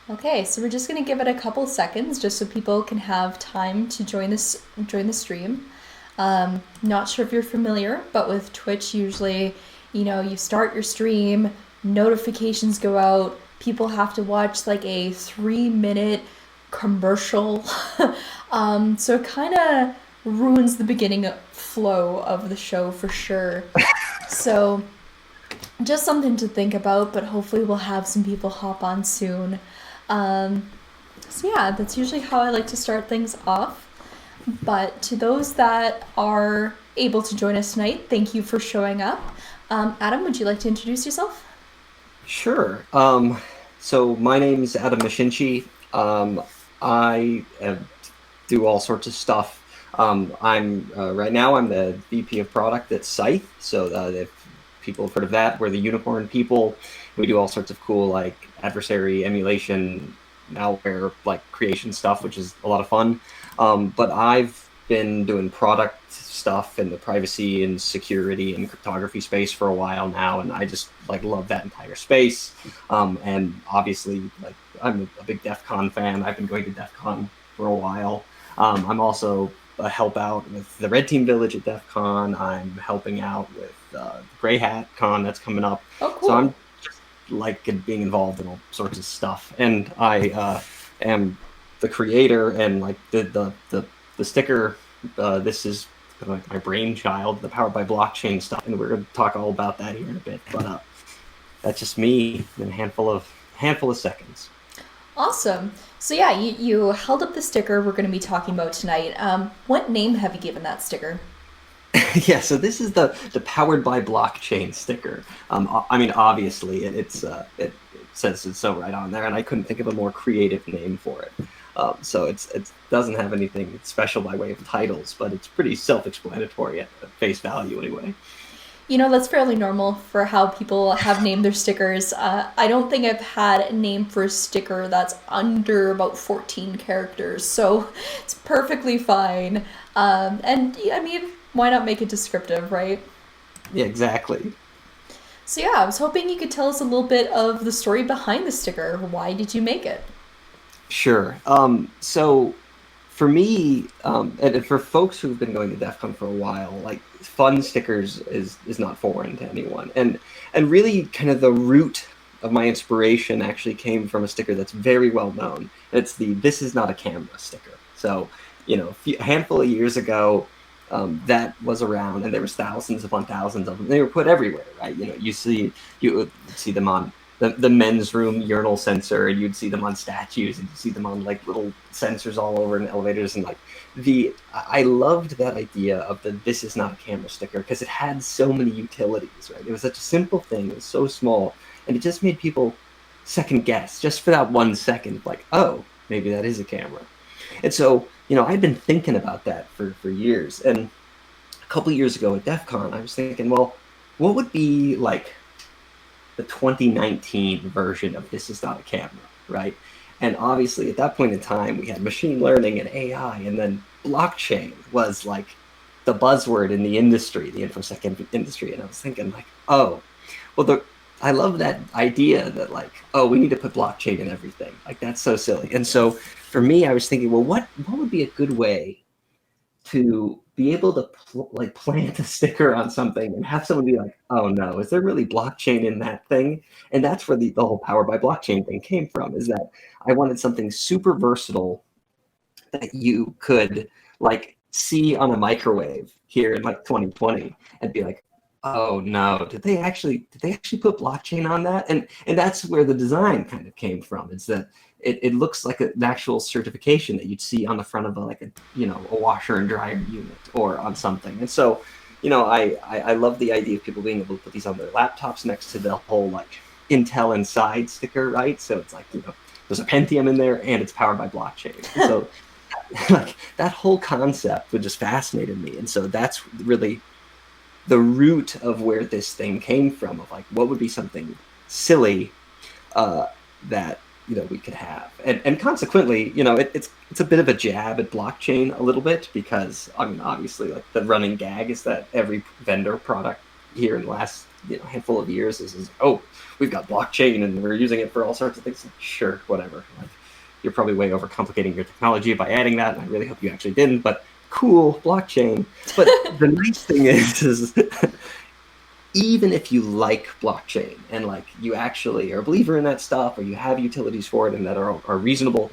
Okay, so we're just gonna give it a couple seconds just so people can have time to join the stream. Not sure if you're familiar, but with Twitch, usually, you start your stream, notifications go out, people have to watch like a 3 minute commercial. So it kind of ruins the beginning flow of the show for sure. So just something to think about, but hopefully we'll have some people hop on soon. Um, so yeah, that's usually how I like to start things off. But to those that are able to join us tonight, thank you for showing up. Adam, would you like to introduce yourself? Sure. So my name's Adam Meshinshi. I do all sorts of stuff. I'm right now I'm the VP of product at Scythe. So if people have heard of that, we're the unicorn people. We do all sorts of cool like adversary emulation, malware like creation stuff, which is a lot of fun. But I've been doing product stuff in the privacy and security and cryptography space for a while now, and I just like love that entire space. And obviously, like I'm a big DEF CON fan. I've been going to DEF CON for a while. I'm also a help out with the Red Team Village at DEF CON. I'm helping out with Grey Hat Con that's coming up. Oh, So cool. I'm just like being involved in all sorts of stuff. And I am the creator and like the sticker. This is like my brainchild, the Powered by Blockchain stuff, and we're going to talk all about that here in a bit. But that's just me in a handful of seconds. Awesome. So yeah, you held up the sticker we're going to be talking about tonight. What name have you given that sticker? Yeah, so this is the Powered by Blockchain sticker. I mean, obviously, it says it's so right on there, and I couldn't think of a more creative name for it. So it doesn't have anything special by way of titles, but it's pretty self-explanatory at face value anyway. That's fairly normal for how people have named their stickers. I don't think I've had a name for a sticker that's under about 14 characters, so it's perfectly fine. And I mean, why not make it descriptive, right? Yeah, exactly. So yeah, I was hoping you could tell us a little bit of the story behind the sticker. Why did you make it? Sure. So for me, and for folks who've been going to DEF CON for a while, like fun stickers is not foreign to anyone. And really kind of the root of my inspiration actually came from a sticker that's very well known. It's the "This is not a camera" sticker. So, a handful of years ago, that was around, and there was thousands upon thousands of them. They were put everywhere, right? You would see them on the men's room urinal sensor, and you'd see them on statues, and you'd see them on like little sensors all over in elevators, and like I loved that idea of the "This is not a camera" sticker because it had so many utilities, right? It was such a simple thing, it was so small, and it just made people second guess just for that 1 second, like, oh, maybe that is a camera. And so, I'd been thinking about that for years. And a couple years ago at DEF CON, I was thinking, well, what would be like the 2019 version of "This is not a camera," right? And obviously, at that point in time, we had machine learning and AI, and then blockchain was like the buzzword in the industry, the infosec industry. And I was thinking, like, oh, well, I love that idea that like, oh, we need to put blockchain in everything. Like that's so silly. And so for me, I was thinking, well, what would be a good way to be able to like plant a sticker on something and have someone be like, oh no, is there really blockchain in that thing? And that's where the whole Power by Blockchain thing came from, is that I wanted something super versatile that you could like see on a microwave here in like 2020 and be like, oh no, did they actually put blockchain on that? And that's where the design kind of came from. It's that it looks like an actual certification that you'd see on the front of a washer and dryer unit or on something. And so, I love the idea of people being able to put these on their laptops next to the whole like Intel Inside sticker, right? So it's like, there's a Pentium in there and it's powered by blockchain. So like that whole concept would just fascinated me. And so that's really the root of where this thing came from, of like what would be something silly uh, that we could have. And consequently, it's a bit of a jab at blockchain a little bit, because I mean, obviously, like the running gag is that every vendor product here in the last handful of years is oh, we've got blockchain and we're using it for all sorts of things. Sure, whatever. Like, you're probably way overcomplicating your technology by adding that, and I really hope you actually didn't. But cool, blockchain. But the nice thing is even if you like blockchain and like you actually are a believer in that stuff, or you have utilities for it and that are reasonable,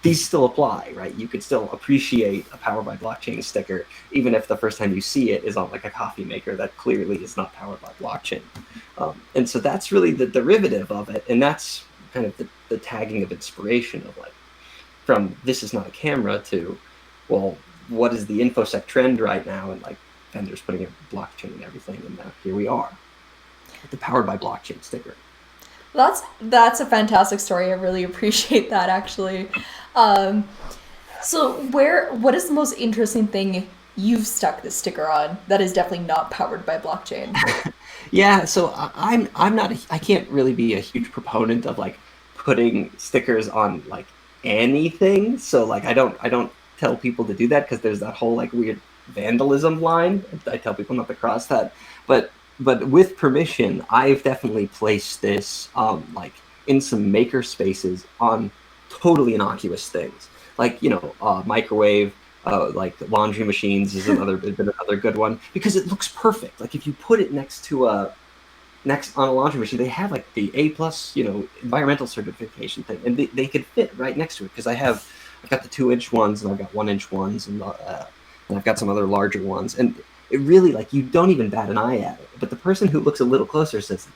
these still apply, right? You could still appreciate a powered by blockchain sticker, even if the first time you see it is on like a coffee maker that clearly is not powered by blockchain. And so that's really the derivative of it. And that's kind of the tagging of inspiration of like, from this is not a camera to, well, what is the InfoSec trend right now? And like, vendors putting in blockchain and everything, and here we are, the powered by blockchain sticker. That's a fantastic story. I really appreciate that, actually. So what is the most interesting thing you've stuck this sticker on that is definitely not powered by blockchain? Yeah, so I can't really be a huge proponent of like putting stickers on like anything. So like I don't tell people to do that, because there's that whole like weird vandalism line. I tell people not to cross that, but with permission, I've definitely placed this like in some maker spaces on totally innocuous things, like microwave, like laundry machines is another good one, because it looks perfect. Like if you put it next on a laundry machine, they have like the A+, environmental certification thing, and they could fit right next to it, because I've got the 2-inch ones, and I've got 1-inch ones, and I've got some other larger ones, and it really, like, you don't even bat an eye at it. But the person who looks a little closer says,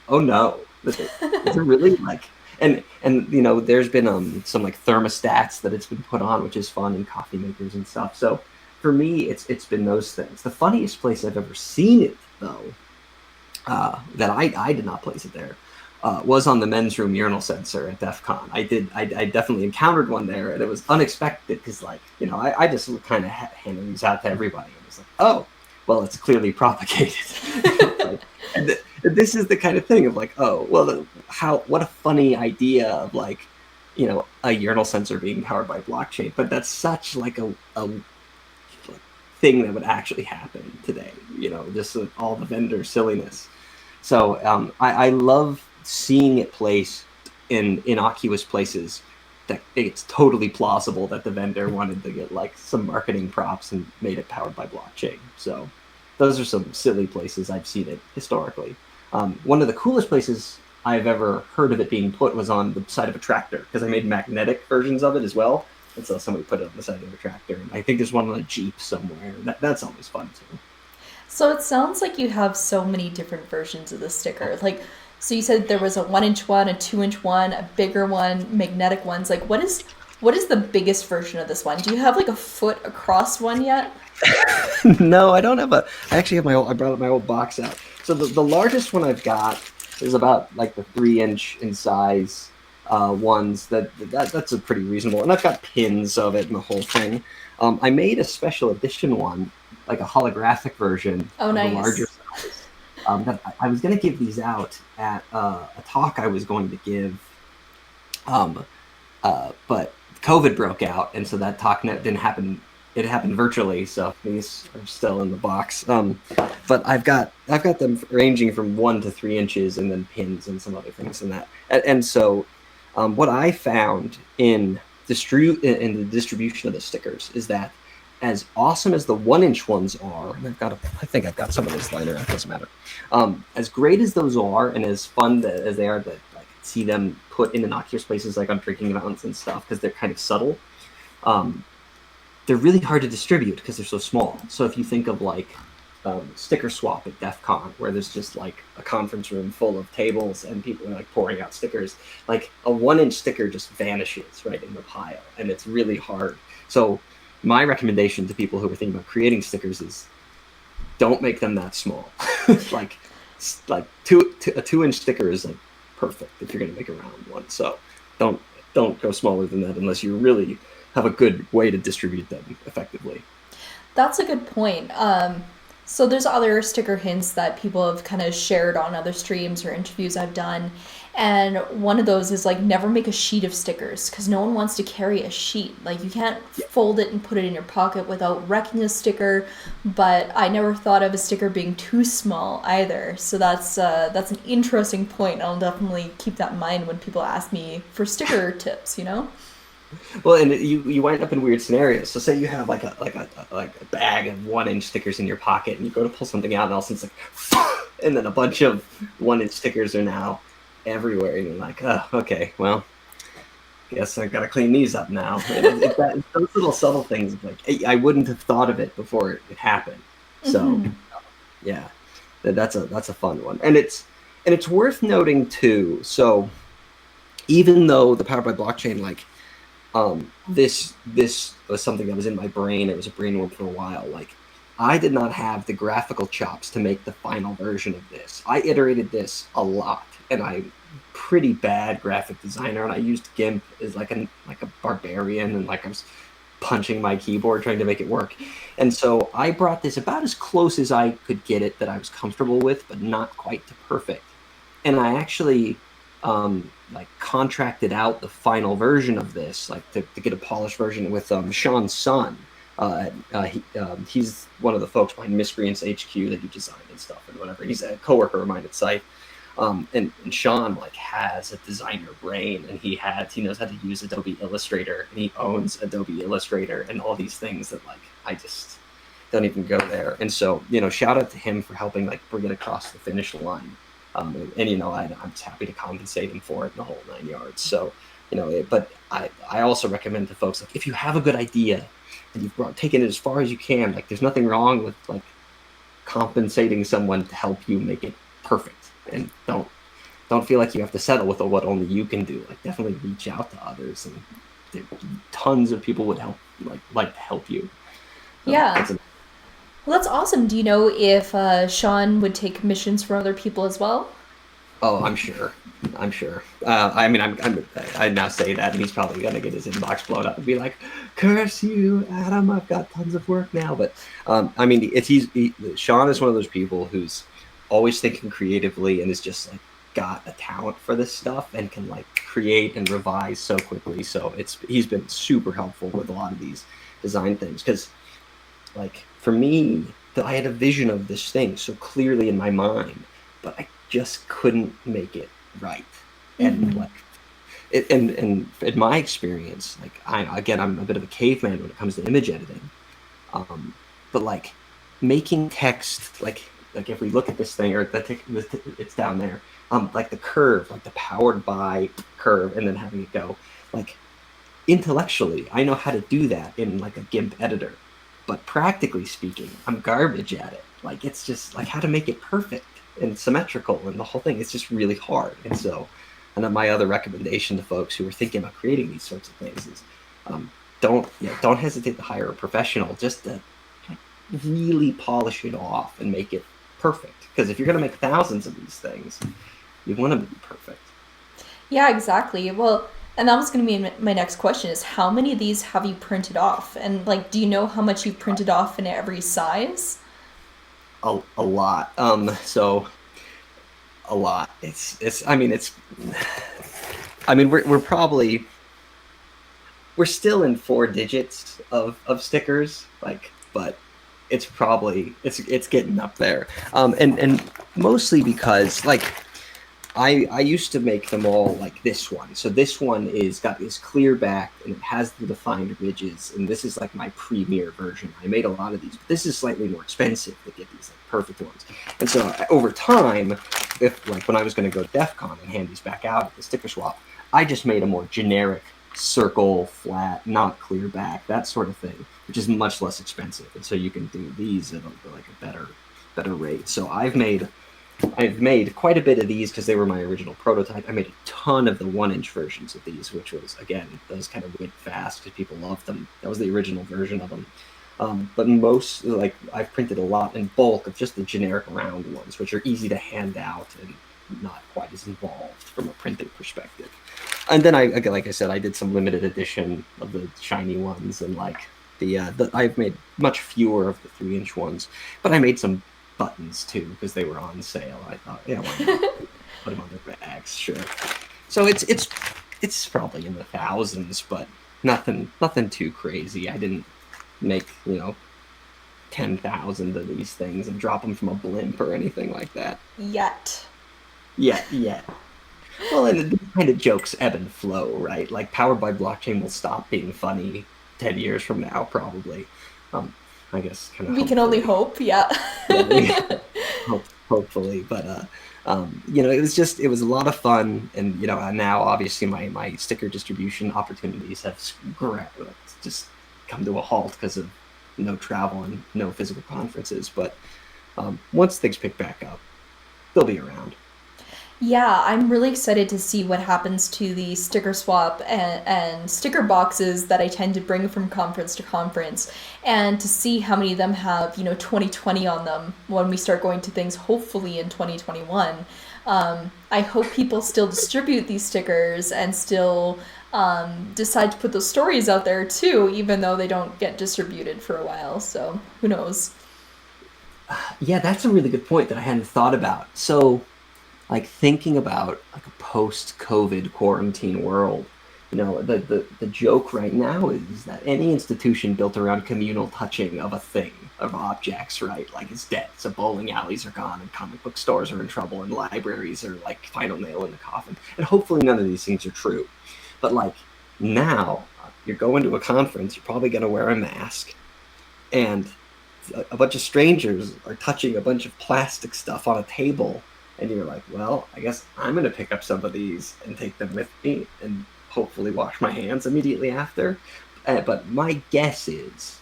"Oh no, is it really?" Like, and there's been some like thermostats that it's been put on, which is fun, and coffee makers and stuff. So for me, it's been those things. The funniest place I've ever seen it, though, that I did not place it there, was on the men's room urinal sensor at DEF CON. I definitely encountered one there, and it was unexpected, because I just kind of handed these out to everybody, and was like, oh, well, it's clearly propagated. And this is the kind of thing of like, oh, well, what a funny idea of like, a urinal sensor being powered by blockchain, but that's such like a thing that would actually happen today, just all the vendor silliness. So I love seeing it placed in innocuous places that it's totally plausible that the vendor wanted to get like some marketing props and made it powered by blockchain. So those are some silly places I've seen it historically. One of the coolest places I've ever heard of it being put was on the side of a tractor, because I made magnetic versions of it as well. And so somebody put it on the side of a tractor. And I think there's one on a Jeep somewhere. That's always fun too. So it sounds like you have so many different versions of the sticker. Like, so you said there was a 1-inch one, a 2-inch one, a bigger one, magnetic ones. Like, what is the biggest version of this one? Do you have like a foot across one yet? No, I don't have I actually have I brought my old box out. So the largest one I've got is about like the 3-inch in size ones. That's a pretty reasonable, and I've got pins of it and the whole thing. I made a special edition one, like a holographic version. Oh, of nice. The larger size. That I was going to give these out at a talk I was going to give, but COVID broke out, and so that talk didn't happen. It happened virtually, so these are still in the box. But I've got them ranging from 1 to 3 inches, and then pins and some other things in that. And so, what I found in the distribution of the stickers is that, as awesome as the 1-inch ones are, and I think I've got some of this liner, it doesn't matter. As great as those are, and as fun as they are to like see them put in innocuous places like on drinking fountains and stuff, because they're kind of subtle, they're really hard to distribute because they're so small. So if you think of like sticker swap at DEF CON, where there's just like a conference room full of tables and people are like pouring out stickers, like a 1-inch sticker just vanishes right in the pile, and it's really hard. So my recommendation to people who are thinking about creating stickers is don't make them that small. like a 2-inch sticker is like perfect if you're going to make a round one. So don't go smaller than that unless you really have a good way to distribute them effectively. That's a good point. So there's other sticker hints that people have kind of shared on other streams or interviews I've done. And one of those is like never make a sheet of stickers because no one wants to carry a sheet. Like you can't fold it and put it in your pocket without wrecking a sticker. But I never thought of a sticker being too small either. So that's an interesting point. I'll definitely keep that in mind when people ask me for sticker tips. You know. Well, and you wind up in weird scenarios. So say you have like a bag of 1-inch stickers in your pocket, and you go to pull something out, and all of a sudden it's like, and then a bunch of 1-inch stickers are now everywhere, and you're like, oh, okay, well, guess I gotta clean these up now. It's those little subtle things, like I wouldn't have thought of it before it happened. So, yeah, that's a fun one, and it's worth noting too. So, even though the Powered by Blockchain, like this was something that was in my brain. It was a brain worm for a while. Like I did not have the graphical chops to make the final version of this. I iterated this a lot, and I'm pretty bad graphic designer, and I used GIMP as like a barbarian, and like I was punching my keyboard trying to make it work. And so I brought this about as close as I could get it that I was comfortable with, but not quite to perfect. And I actually like contracted out the final version of this, like to get a polished version with Sean's son. He's one of the folks behind Miscreants HQ that you designed and stuff and whatever. He's a coworker of mine at site. And Sean like has a designer brain, and he knows how to use Adobe Illustrator, and he owns Adobe Illustrator and all these things that like I just don't even go there. And so, shout out to him for helping like bring it across the finish line. And I'm just happy to compensate him for it in the whole 9 yards. So, but I also recommend to folks, like, if you have a good idea and you've taken it as far as you can, like, there's nothing wrong with like compensating someone to help you make it perfect, and don't feel like you have to settle with what only you can do. Like, definitely reach out to others, and tons of people would like to help you. Yeah. Well, that's awesome. Do you know if Sean would take commissions from other people as well? Oh, I'm sure. I mean, I now say that, and he's probably gonna get his inbox blown up and be like, "Curse you, Adam! I've got tons of work now." But I mean, Sean is one of those people who's always thinking creatively and is just like got a talent for this stuff and can like create and revise so quickly. So he's been super helpful with a lot of these design things, because like for me, I had a vision of this thing so clearly in my mind, but I just couldn't make it right. And like and in my experience, like I'm a bit of a caveman when it comes to image editing. But like making text, like if we look at this thing, or it's down there, like the curve, like the powered by curve, and then having it go, like intellectually, I know how to do that in like a GIMP editor, but practically speaking, I'm garbage at it. Like, it's just like how to make it perfect and symmetrical, and the whole thing. It's just really hard. And so, and then my other recommendation to folks who are thinking about creating these sorts of things is, don't hesitate to hire a professional just to like really polish it off and make it perfect. Because if you're going to make thousands of these things, you want them to be perfect. Yeah, exactly. Well, and that was going to be my next question is how many of these have you printed off? And like, do you know how much you've printed off in every size? A lot. So a lot. I mean, we're still in 4 digits of stickers, like, but it's getting up there. And mostly because like I used to make them all like this one. So this one is got this clear back, and it has the defined ridges. And this is like my premier version. I made a lot of these, but this is slightly more expensive to get these like perfect ones. And so over time, if like when I was going to go to DEF CON and hand these back out at the sticker swap, I just made a more generic circle, flat, not clear back, that sort of thing, which is much less expensive. And so you can do these at like a better rate. So I've made quite a bit of these because they were my original prototype. I made a ton of the 1-inch versions of these, which was, again, those kind of went fast because people loved them. That was the original version of them. But most, like, I've printed a lot in bulk of just the generic round ones, which are easy to hand out and not quite as involved from a printing perspective. And then like I said, I did some limited edition of the shiny ones, and like I've made much fewer of the 3-inch ones, but I made some buttons too because they were on sale. I thought, yeah, why not put them on their bags? Sure. So it's probably in the thousands, but nothing too crazy. I didn't make 10,000 of these things and drop them from a blimp or anything like that. Yet. Yeah. Well, and these kind of jokes ebb and flow, right? Like Powered by Blockchain will stop being funny 10 years from now, probably. Um, I guess kind of We can only hopefully. hope, yeah. Yeah, hopefully, but it was a lot of fun, and now obviously my sticker distribution opportunities have just come to a halt because of no travel and no physical conferences. But once things pick back up, they'll be around. Yeah, I'm really excited to see what happens to the sticker swap and sticker boxes that I tend to bring from conference to conference, and to see how many of them have, 2020 on them when we start going to things, hopefully in 2021. I hope people still distribute these stickers and still decide to put those stories out there too, even though they don't get distributed for a while. So who knows? Yeah, that's a really good point that I hadn't thought about. So, like thinking about like a post-COVID quarantine world, the joke right now is that any institution built around communal touching of a thing, of objects, right, like is dead. So bowling alleys are gone, and comic book stores are in trouble, and libraries are like final nail in the coffin. And hopefully none of these things are true. But like now, you're going to a conference, you're probably going to wear a mask, and a bunch of strangers are touching a bunch of plastic stuff on a table, and you're like, well, I guess I'm going to pick up some of these and take them with me and hopefully wash my hands immediately after. But my guess is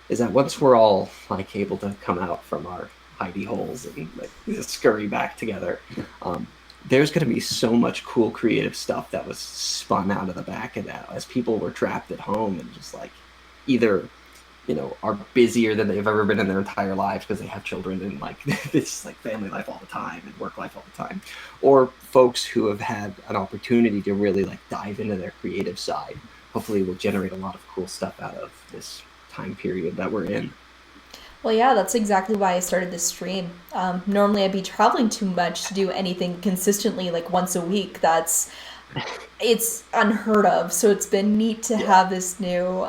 that once we're all like able to come out from our hidey holes and like scurry back together, um, there's going to be so much cool creative stuff that was spun out of the back of that as people were trapped at home and just like either are busier than they've ever been in their entire lives because they have children and like this like family life all the time and work life all the time, or folks who have had an opportunity to really like dive into their creative side. Hopefully will generate a lot of cool stuff out of this time period that we're in. Well, yeah, that's exactly why I started this stream. Normally, I'd be traveling too much to do anything consistently, like once a week. It's unheard of. So it's been neat to Yeah. have this new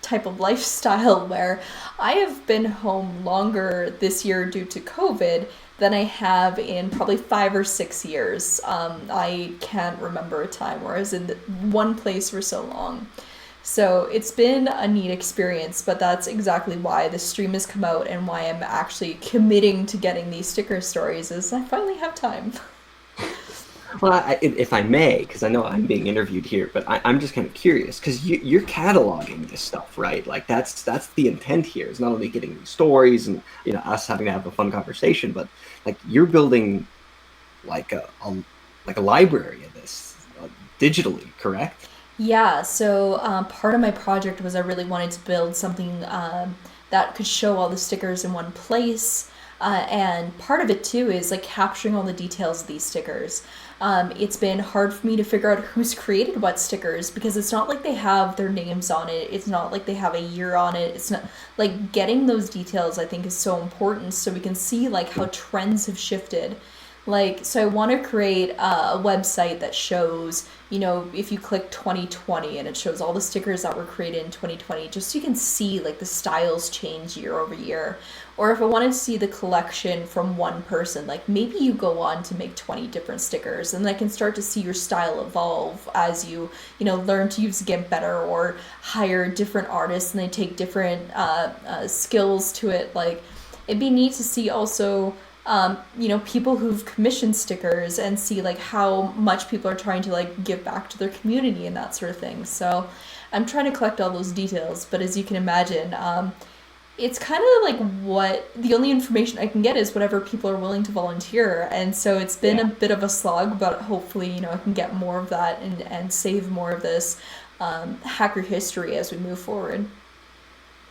type of lifestyle where I have been home longer this year due to COVID than I have in probably 5 or 6 years. I can't remember a time where I was in one place for so long. So it's been a neat experience, but that's exactly why the stream has come out and why I'm actually committing to getting these sticker stories is I finally have time. Well, if I may, because I know I'm being interviewed here, but I'm just kind of curious because you're cataloging this stuff, right? Like that's the intent here is not only getting these stories and us having to have a fun conversation, but like you're building like a library of this digitally, correct? Yeah, so part of my project was I really wanted to build something that could show all the stickers in one place. And part of it too is like capturing all the details of these stickers. It's been hard for me to figure out who's created what stickers because it's not like they have their names on it. It's not like they have a year on it. It's not like getting those details I think is so important so we can see like how trends have shifted. Like, so I want to create a website that shows, if you click 2020 and it shows all the stickers that were created in 2020, just so you can see like the styles change year over year. Or if I wanted to see the collection from one person, like maybe you go on to make 20 different stickers and I can start to see your style evolve as you learn to use GIMP better or hire different artists and they take different skills to it. Like, it'd be neat to see also people who've commissioned stickers and see like how much people are trying to like give back to their community and that sort of thing. So I'm trying to collect all those details, but as you can imagine, it's kind of like what the only information I can get is whatever people are willing to volunteer. And so it's been a Yeah. bit of a slog, but hopefully, I can get more of that and save more of this hacker history as we move forward.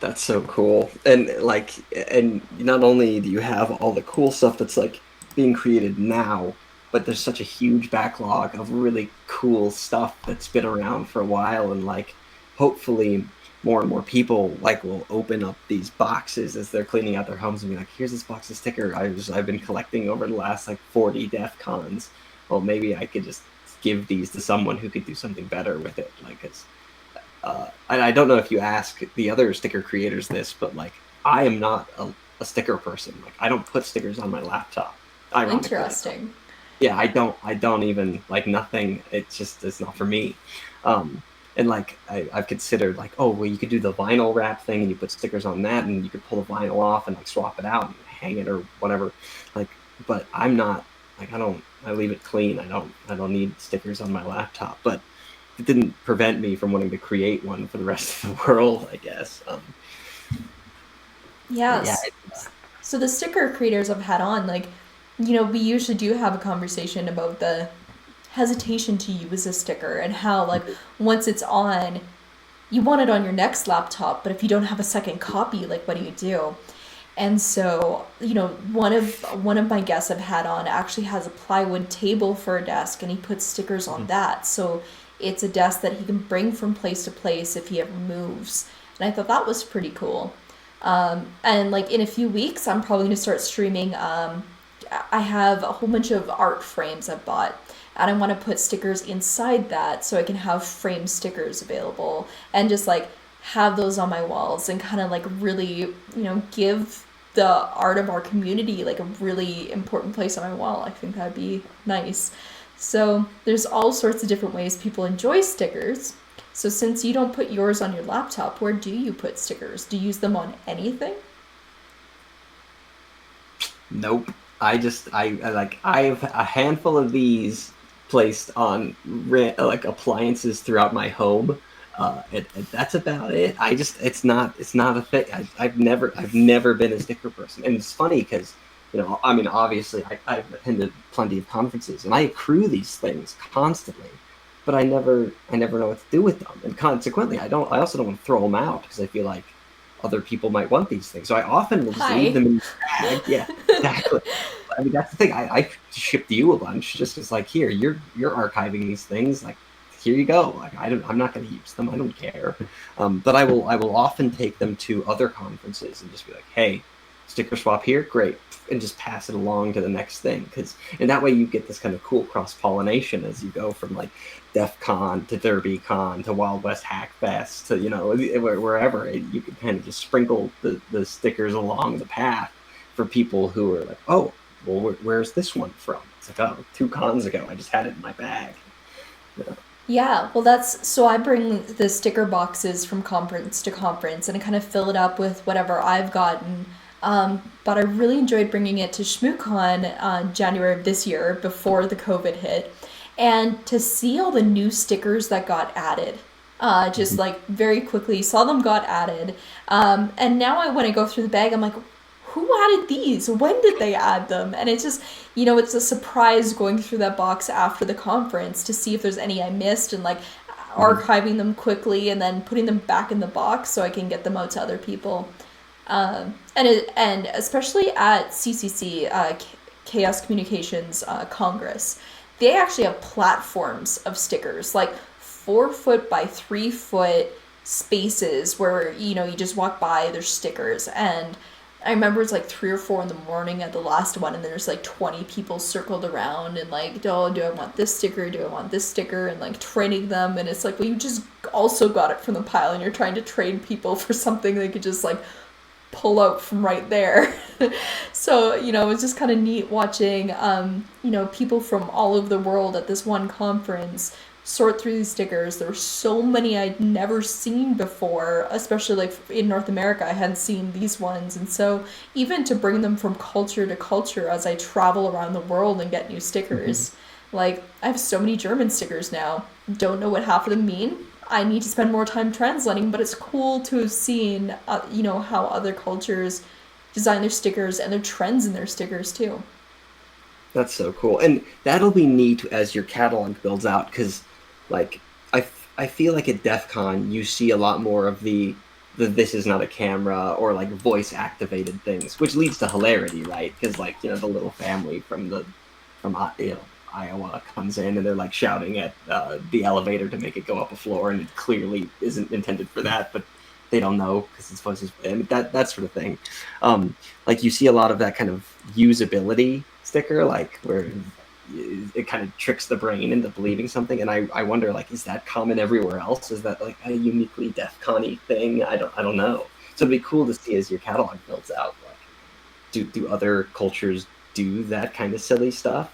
That's so cool. And not only do you have all the cool stuff that's like being created now, but there's such a huge backlog of really cool stuff that's been around for a while and like hopefully more and more people like will open up these boxes as they're cleaning out their homes and be like, here's this box of sticker I've been collecting over the last like 40 DEF cons. Well, maybe I could just give these to someone who could do something better with it. Like it's and I don't know if you ask the other sticker creators this, but like I am not a sticker person. Like I don't put stickers on my laptop. Ironically. Interesting. Yeah, I don't even like nothing. It's not for me. And like I've considered like, oh well, you could do the vinyl wrap thing and you put stickers on that and you could pull the vinyl off and like swap it out and hang it or whatever. Like, but I'm not like I leave it clean. I don't need stickers on my laptop. But it didn't prevent me from wanting to create one for the rest of the world, I guess. Yeah, Yes. So the sticker creators I've had on, like, we usually do have a conversation about the hesitation to use a sticker and how, like, once it's on, you want it on your next laptop, but if you don't have a second copy, like, what do you do? And so, one of my guests I've had on actually has a plywood table for a desk, and he puts stickers on that. So it's a desk that he can bring from place to place if he ever moves. And I thought that was pretty cool. And like in a few weeks, I'm probably gonna start streaming. I have a whole bunch of art frames I've bought, and I want to put stickers inside that so I can have frame stickers available and just like have those on my walls and kind of like really, give the art of our community like a really important place on my wall. I think that'd be nice. So there's all sorts of different ways people enjoy stickers. So since you don't put yours on your laptop, where do you put stickers? Do you use them on anything? Nope. I like I have a handful of these placed on like appliances throughout my home. That's about it. It's not a thing. I've never been a sticker person, and it's funny because I mean obviously I've attended plenty of conferences and I accrue these things constantly, but I never know what to do with them, and consequently I also don't want to throw them out because I feel like other people might want these things. So I often will just leave Hi. them in the bag. Yeah, exactly. I mean, that's the thing. I shipped you a bunch just as like, here, you're archiving these things. Like, here you go. Like, I'm not going to use them. I don't care. But I will often take them to other conferences and just be like, hey, sticker swap here, great, and just pass it along to the next thing. And that way you get this kind of cool cross pollination as you go from like DEF CON to DerbyCon to Wild West Hack Fest to wherever you can kind of just sprinkle the stickers along the path for people who are like, oh, well, where's this one from? It's like, oh, 2 cons ago, I just had it in my bag. Yeah. Yeah, well, that's so I bring the sticker boxes from conference to conference and I kind of fill it up with whatever I've gotten. But I really enjoyed bringing it to ShmooCon January of this year before the COVID hit, and to see all the new stickers that got added. Just like very quickly saw them got added. And now when I go through the bag, I'm like, who added these? When did they add them? And it's just, it's a surprise going through that box after the conference to see if there's any I missed and like Mhm. archiving them quickly and then putting them back in the box so I can get them out to other people. And especially at CCC, Chaos Communications Congress, they actually have platforms of stickers, like 4 foot by 3 foot spaces where you just walk by. There's stickers, and I remember it's like 3 or 4 in the morning at the last one, and there's like 20 people circled around and like, oh, do I want this sticker? Do I want this sticker? And like trading them, and it's like, well, you just also got it from the pile, and you're trying to trade people for something they could just like pull out from right there. So, it was just kind of neat watching, people from all over the world at this one conference sort through these stickers. There were so many I'd never seen before, especially like in North America. I hadn't seen these ones. And so, even to bring them from culture to culture as I travel around the world and get new Mhm. stickers, like I have so many German stickers now. Don't know what half of them mean. I need to spend more time translating, but it's cool to have seen, how other cultures design their stickers and their trends in their stickers too. That's so cool, and that'll be neat as your catalog builds out. Because, like, I feel like at DEF CON you see a lot more of the this is not a camera or like voice activated things, which leads to hilarity, right? Because like the little family from Iowa comes in and they're like shouting at the elevator to make it go up a floor, and it clearly isn't intended for that, but they don't know because it's supposed to, and that sort of thing. Like you see a lot of that kind of usability sticker, like where it kind of tricks the brain into believing something. And I wonder, like, is that common everywhere else? Is that like a uniquely DEF CON-y thing? I don't know. So it'd be cool to see as your catalog builds out, like, do other cultures do that kind of silly stuff?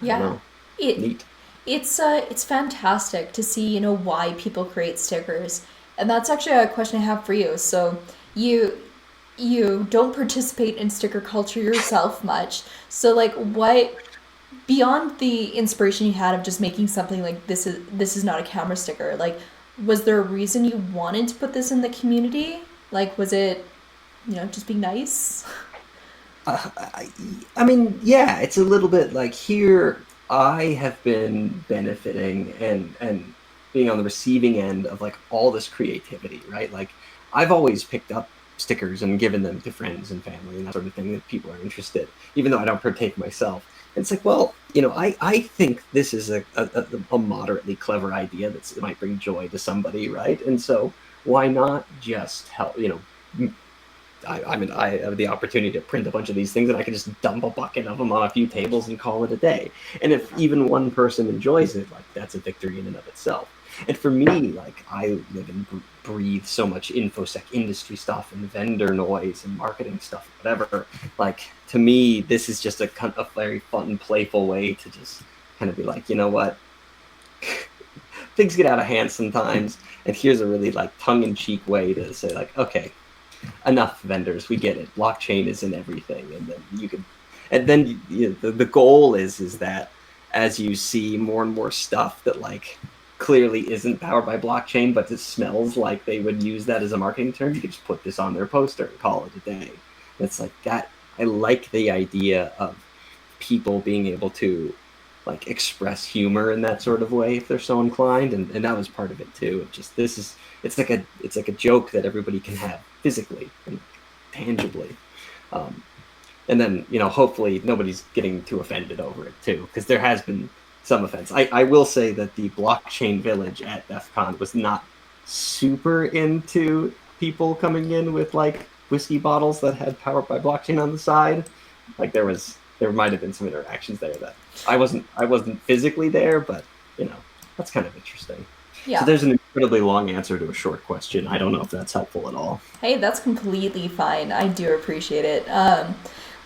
I don't Yeah. know. It Neat. it's fantastic to see, why people create stickers. And that's actually a question I have for you. So you you don't participate in sticker culture yourself much. So like what beyond the inspiration you had of just making something like this is not a camera sticker, like was there a reason you wanted to put this in the community? Like was it, just being nice? I mean, yeah, it's a little bit like here. I have been benefiting and being on the receiving end of like all this creativity, right? Like I've always picked up stickers and given them to friends and family and that sort of thing that people are interested, even though I don't partake myself. And it's like, well, I think this is a moderately clever idea that might bring joy to somebody, right? And so why not just help, I mean, I have the opportunity to print a bunch of these things, and I can just dump a bucket of them on a few tables and call it a day. And if even one person enjoys it, like that's a victory in and of itself. And for me, like I live and breathe so much infosec industry stuff and vendor noise and marketing stuff, whatever. Like to me, this is just a very fun and playful way to just kind of be like, you know what, things get out of hand sometimes, and here's a really like tongue-in-cheek way to say like, okay, enough vendors, we get it, blockchain is in everything. And then you can, and then the goal is that as you see more and more stuff that like clearly isn't powered by blockchain but it smells like they would use that as a marketing term, you can just put this on their poster and call it a day. It's like that. I like the idea of people being able to like express humor in that sort of way if they're so inclined, and that was part of it too. It just, this is, it's like a joke that everybody can have physically and tangibly. um, and then hopefully nobody's getting too offended over it too, because there has been some offense. I will say that the blockchain village at DEF CON was not super into people coming in with like whiskey bottles that had powered by blockchain on the side. Like there might have been some interactions there that I wasn't physically there, but that's kind of interesting. So Yeah. there's an incredibly long answer to a short question. I don't know if that's helpful at all. Hey, that's completely fine. I do appreciate it.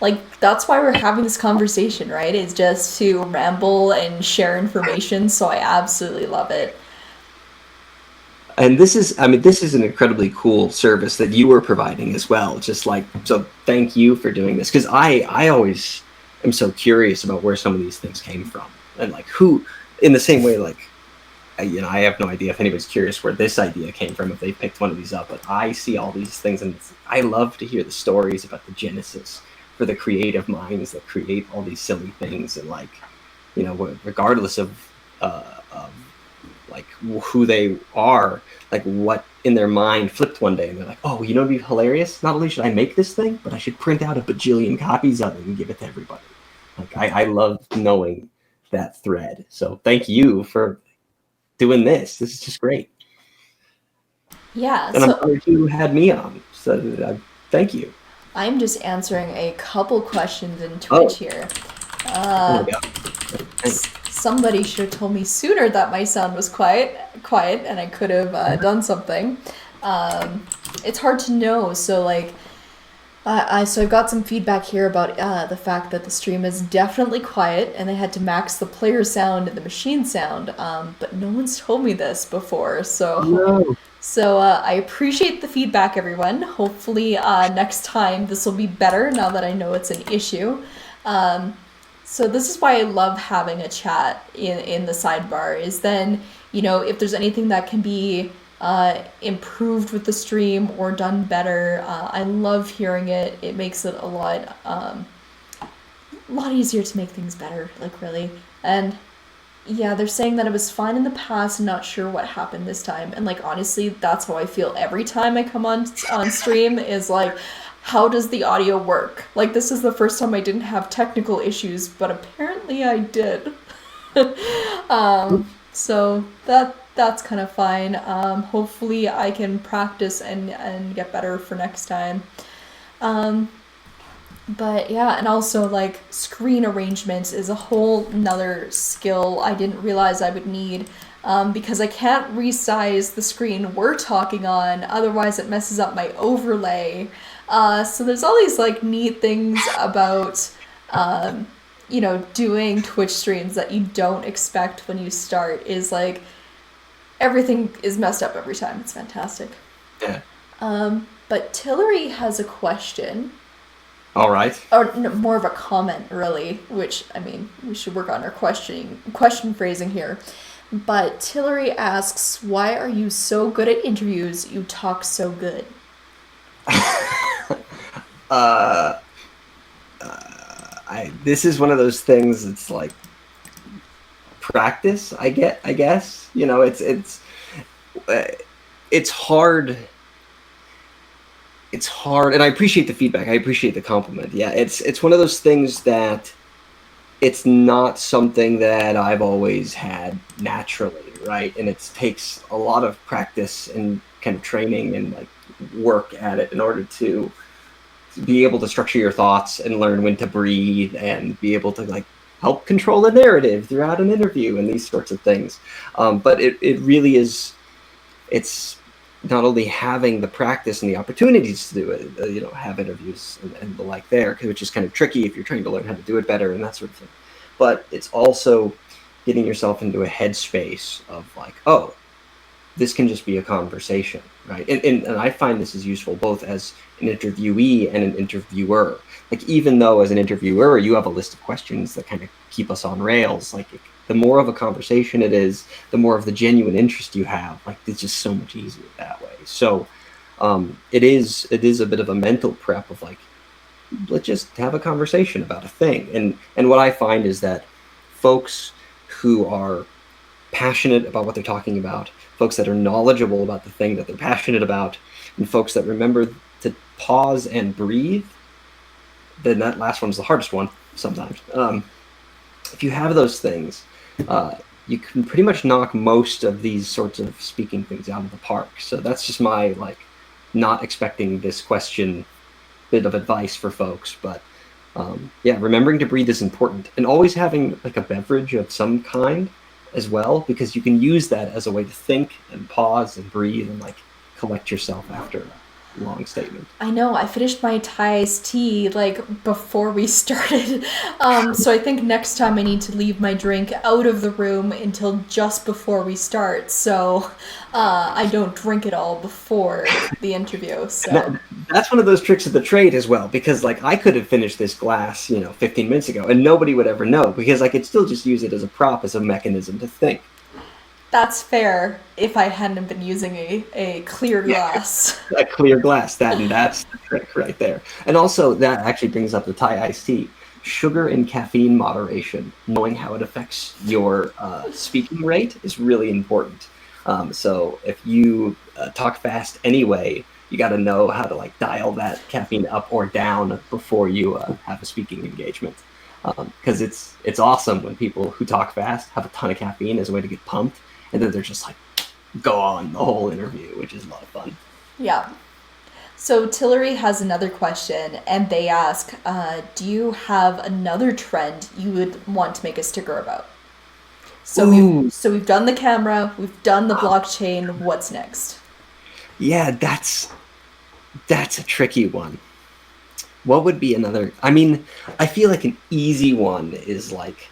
Like that's why we're having this conversation, right? Is just to ramble and share information. So I absolutely love it. And this is an incredibly cool service that you were providing as well. Just like, so thank you for doing this, because I always am so curious about where some of these things came from, and like who, in the same way, like I have no idea if anybody's curious where this idea came from, if they picked one of these up, but I see all these things, and I love to hear the stories about the genesis for the creative minds that create all these silly things. And like, regardless of like who they are, like what in their mind flipped one day and they're like, oh, it'd be hilarious. Not only should I make this thing, but I should print out a bajillion copies of it and give it to everybody. Like I love knowing that thread. So thank you for doing this. This is just great. Yeah. And I'm So glad you had me on. So thank you. I'm just answering a couple questions in Oh, Twitch here. oh my Uh, God. Thanks. Somebody should have told me sooner that my sound was quiet, and I could have done something. It's hard to know. So like, so I've got some feedback here about the fact that the stream is definitely quiet, and they had to max the player sound and the machine sound. But no one's told me this before, so No. I appreciate the feedback, everyone. Hopefully, next time this will be better now that I know it's an issue. Um, so this is why I love having a chat in the sidebar. Is then if there's anything that can be improved with the stream or done better, I love hearing it. It makes it a lot easier to make things better. Like really, and yeah, they're saying that it was fine in the past and not sure what happened this time. And like honestly, that's how I feel every time I come on stream is like how does the audio work? Like this is the first time I didn't have technical issues, but apparently I did. um So that's kind of fine. Hopefully I can practice and get better for next time. Um, but yeah, and also like screen arrangements is a whole nother skill I didn't realize I would need. Because I can't resize the screen we're talking on, otherwise it messes up my overlay. So there's all these like neat things about, um, doing Twitch streams that you don't expect when you start. Is like everything is messed up every time. It's fantastic. Yeah. But Tillery has a question. All right. Or no, more of a comment, really. Which I mean, we should work on our question phrasing here. But Tillery asks, "Why are you so good at interviews? You talk so good." uh, this is one of those things. It's like practice. I guess. It's hard. It's hard, and I appreciate the feedback. I appreciate the compliment. Yeah, it's one of those things that it's not something that I've always had naturally, right? And it takes a lot of practice and kind of training and like work at it in order to be able to structure your thoughts and learn when to breathe and be able to like help control the narrative throughout an interview and these sorts of things. But it really is, it's not only having the practice and the opportunities to do it, have interviews and the like there, which is kind of tricky if you're trying to learn how to do it better and that sort of thing. But it's also getting yourself into a headspace of like, oh, this can just be a conversation, right? And I find this is useful both as an interviewee and an interviewer. Like, even though as an interviewer, you have a list of questions that kind of keep us on rails, like the more of a conversation it is, the more of the genuine interest you have. Like, it's just so much easier that way. So it is a bit of a mental prep of like, let's just have a conversation about a thing. And what I find is that folks who are passionate about what they're talking about, folks that are knowledgeable about the thing that they're passionate about, and folks that remember to pause and breathe, then that last one's the hardest one sometimes. If you have those things, you can pretty much knock most of these sorts of speaking things out of the park. So that's just my like not expecting this question bit of advice for folks. But yeah, remembering to breathe is important, and always having like a beverage of some kind as well, because you can use that as a way to think and pause and breathe and like collect yourself after a long statement. I know, I finished my Thai iced tea like before we started. So I think next time I need to leave my drink out of the room until just before we start, so I don't drink it all before the interview. So That's one of those tricks of the trade as well, because like I could have finished this glass, 15 minutes ago, and nobody would ever know, because I could still just use it as a prop, as a mechanism to think. that's fair if I hadn't been using a clear glass. A clear glass, that's the trick right there. And also that actually brings up the Thai iced tea. Sugar and caffeine moderation, knowing how it affects your speaking rate is really important. So if you talk fast anyway, you got to know how to like dial that caffeine up or down before you have a speaking engagement. Because it's awesome when people who talk fast have a ton of caffeine as a way to get pumped, and then they're just like go on the whole interview, which is a lot of fun. Yeah. So Tillery has another question, and they ask, do you have another trend you would want to make a sticker about? So we've done the camera, we've done the blockchain. What's next? Yeah, that's a tricky one. What would be another? I mean, I feel like an easy one is like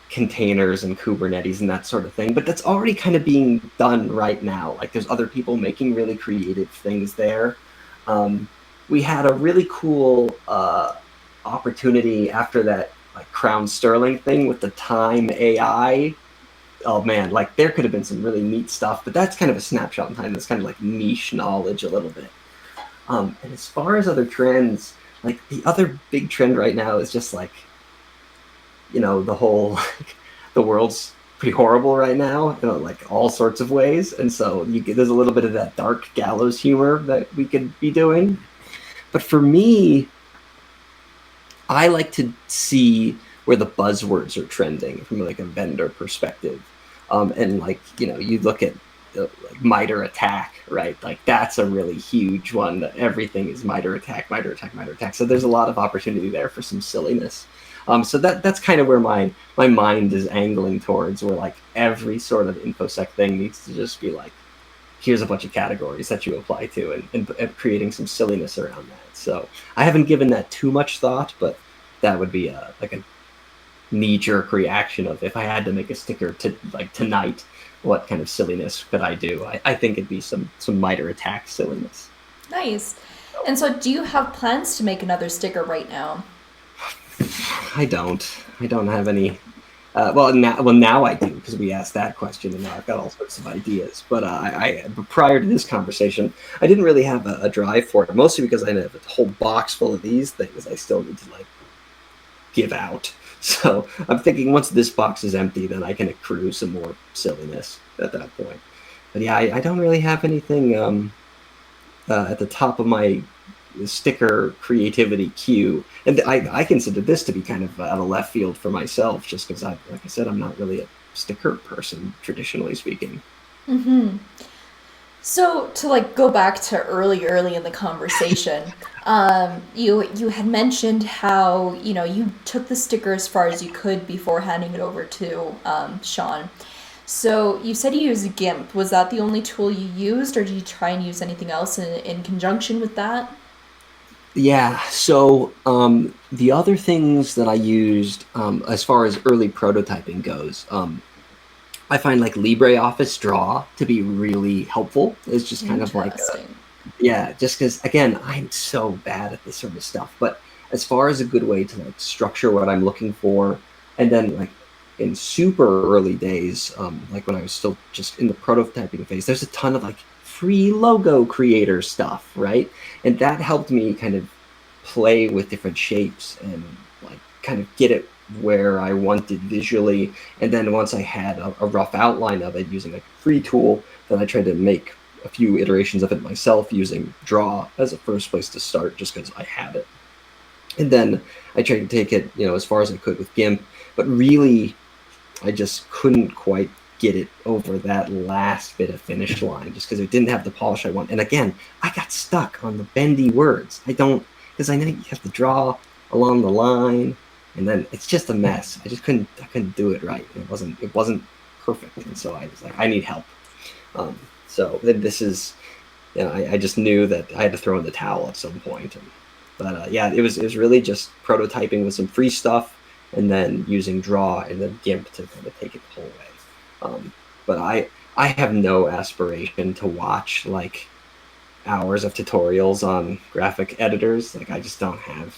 containers and Kubernetes and that sort of thing, but that's already kind of being done right now. Like, there's other people making really creative things there. We had a really cool opportunity after that like Crown Sterling thing with the Time AI. Oh man, like there could have been some really neat stuff, but that's kind of a snapshot in time. That's kind of like niche knowledge a little bit. And as far as other trends, like the other big trend right now is just like, the whole, like, the world's pretty horrible right now, like all sorts of ways. And so there's a little bit of that dark gallows humor that we could be doing. But for me, I like to see where the buzzwords are trending from like a vendor perspective. And like, you look at like miter attack, right? Like that's a really huge one. That everything is miter attack, miter attack, miter attack. So there's a lot of opportunity there for some silliness. So that's kind of where my mind is angling towards, where like every sort of infosec thing needs to just be like, here's a bunch of categories that you apply to, and creating some silliness around that. So I haven't given that too much thought, but that would be like a knee-jerk reaction of, if I had to make a sticker to like tonight, what kind of silliness could I do? I think it'd be some miter attack silliness. Nice. And so do you have plans to make another sticker right now? I don't. I don't have any. Now I do, because we asked that question, and now I've got all sorts of ideas. But prior to this conversation, I didn't really have a drive for it, mostly because I have a whole box full of these things I still need to like give out. So I'm thinking once this box is empty, then I can accrue some more silliness at that point. But yeah, I don't really have anything at the top of my sticker creativity queue, and I consider this to be kind of out of left field for myself, just because like I said, I'm not really a sticker person, traditionally speaking. Mm-hmm. So to like go back to early in the conversation, you had mentioned how you took the sticker as far as you could before handing it over to Sean. So you said you used GIMP. Was that the only tool you used, or did you try and use anything else in conjunction with that? Yeah, so the other things that I used, as far as early prototyping goes, I find like LibreOffice Draw to be really helpful. It's just kind of like Interesting. yeah, just because again, I'm so bad at this sort of stuff. But as far as a good way to like structure what I'm looking for, and then like in super early days, like when I was still just in the prototyping phase, there's a ton of like free logo creator stuff, right? And that helped me kind of play with different shapes and like kind of get it where I wanted visually. And then once I had a rough outline of it using like a free tool, then I tried to make a few iterations of it myself using Draw as a first place to start, just because I had it. And then I tried to take it, as far as I could with GIMP, but really I just couldn't quite get it over that last bit of finish line, just because it didn't have the polish I want. And again, I got stuck on the bendy words. I don't, because I know you have to draw along the line, and then it's just a mess. I couldn't do it right. It wasn't perfect, and so I was like, I need help. So this is, I just knew that I had to throw in the towel at some point. But yeah, it was really just prototyping with some free stuff, and then using Draw and then GIMP to kind of take it the whole way. But I have no aspiration to watch like hours of tutorials on graphic editors. Like I just don't have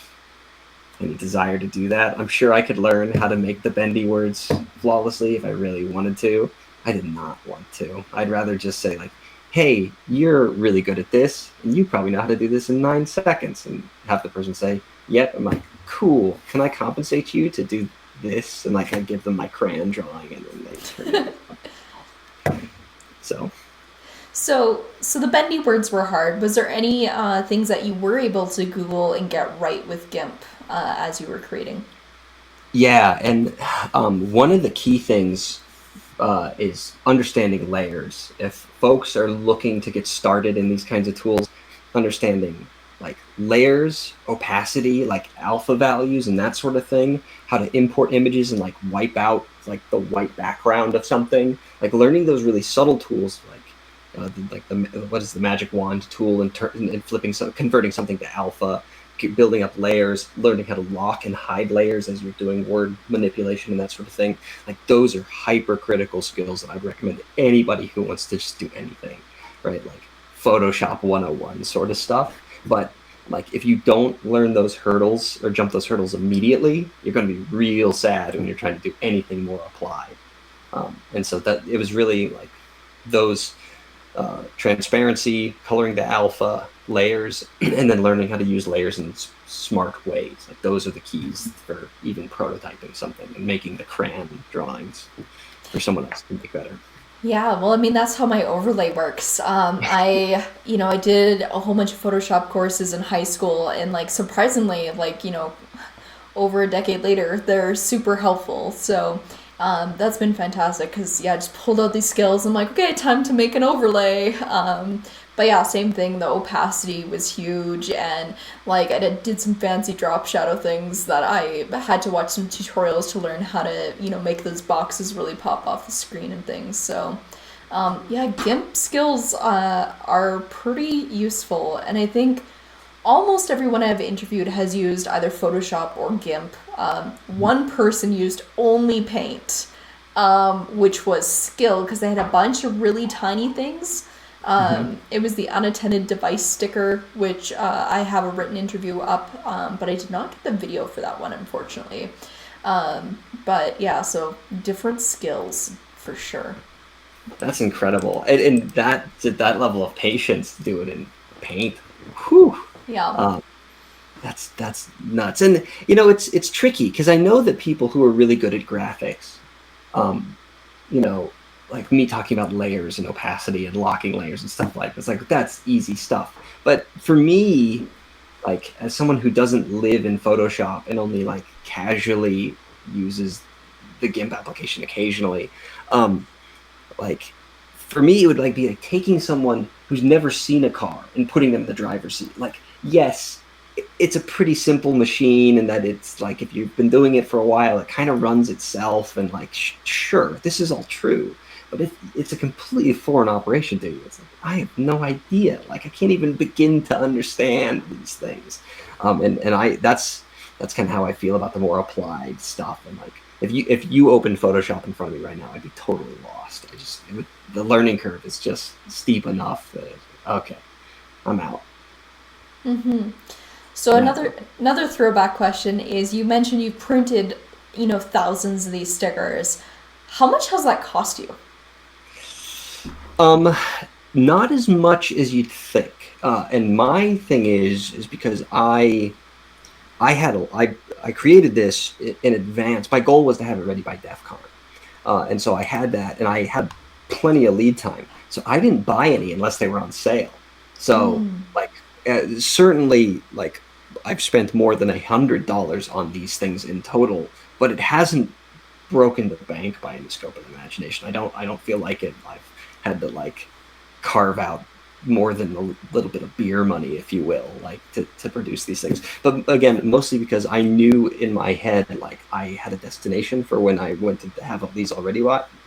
any desire to do that. I'm sure I could learn how to make the bendy words flawlessly if I really wanted to. I did not want to. I'd rather just say like, hey, you're really good at this, and you probably know how to do this in 9 seconds, and have the person say, yep. I'm like, cool. Can I compensate you to do this? And like I give them my crayon drawing, and then they turn it. So So the bendy words were hard. Was there any things that you were able to Google and get right with GIMP as you were creating? yeah, and one of the key things is understanding layers. If folks are looking to get started in these kinds of tools, understanding like layers, opacity, like alpha values and that sort of thing, how to import images and like wipe out like the white background of something, like learning those really subtle tools, like the what is the magic wand tool, and flipping converting something to alpha, building up layers, learning how to lock and hide layers as you're doing word manipulation and that sort of thing. Like those are hypercritical skills that I'd recommend to anybody who wants to just do anything, right? Like Photoshop 101 sort of stuff. But like if you don't learn those hurdles or jump those hurdles immediately, you're going to be real sad when you're trying to do anything more applied. And so that it was really like those transparency, coloring the alpha, layers, and then learning how to use layers in smart ways. Like those are the keys for even prototyping something and making the crayon drawings for someone else to make better. Yeah, well, I mean, that's how my overlay works. I did a whole bunch of Photoshop courses in high school, and like surprisingly, like, over a decade later, they're super helpful. So That's been fantastic because yeah, I just pulled out these skills. I'm like, okay, time to make an overlay. But yeah, same thing. The opacity was huge, and like I did some fancy drop shadow things that I had to watch some tutorials to learn how to make those boxes really pop off the screen and things. So yeah, GIMP skills are pretty useful, and I think almost everyone I've interviewed has used either Photoshop or GIMP. One person used only Paint, which was skill because they had a bunch of really tiny things. It was the unattended device sticker, which I have a written interview up, but I did not get the video for that one, unfortunately. But yeah, so different skills for sure. That's incredible, and that level of patience to do it in Paint. Whew. Yeah. That's nuts. And it's tricky because I know that people who are really good at graphics, um, you know, like me talking about layers and opacity and locking layers and stuff like this, like that's easy stuff. But for me, like as someone who doesn't live in Photoshop and only like casually uses the GIMP application occasionally, um, like for me it would be like taking someone who's never seen a car and putting them in the driver's seat. Like, yes, it's a pretty simple machine, and that it's like if you've been doing it for a while, it kind of runs itself, and like sure, this is all true, but it's a completely foreign operation to you. It's like I have no idea. Like I can't even begin to understand these things, and I that's kind of how I feel about the more applied stuff. And like if you opened Photoshop in front of me right now, I'd be totally lost. The learning curve is just steep enough that okay, I'm out. Mm-hmm. So Yeah. another throwback question is you mentioned you printed, thousands of these stickers. How much has that cost you? Um, Not as much as you'd think. And my thing is because I created this in advance. My goal was to have it ready by DEF CON. And so I had that, and I had plenty of lead time. So I didn't buy any unless they were on sale. So Mm. like certainly like I've spent more than $100 on these things in total, but it hasn't broken the bank by any scope of the imagination. I don't feel like it. I've had to like carve out more than a little bit of beer money, if you will, like to produce these things. But again, mostly because I knew in my head like I had a destination for when I went to have all these already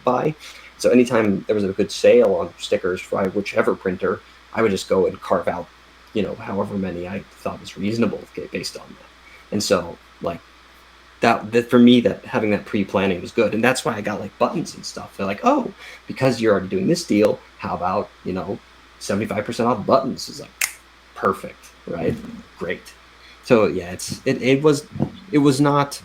buy. So anytime there was a good sale on stickers for whichever printer, I would just go and carve out, however many I thought was reasonable based on that. And so like that for me, that having that pre-planning was good, and that's why I got like buttons and stuff. They're like, oh, because you're already doing this deal, how about 75% off buttons? Is like perfect, right? Great. So yeah, it was not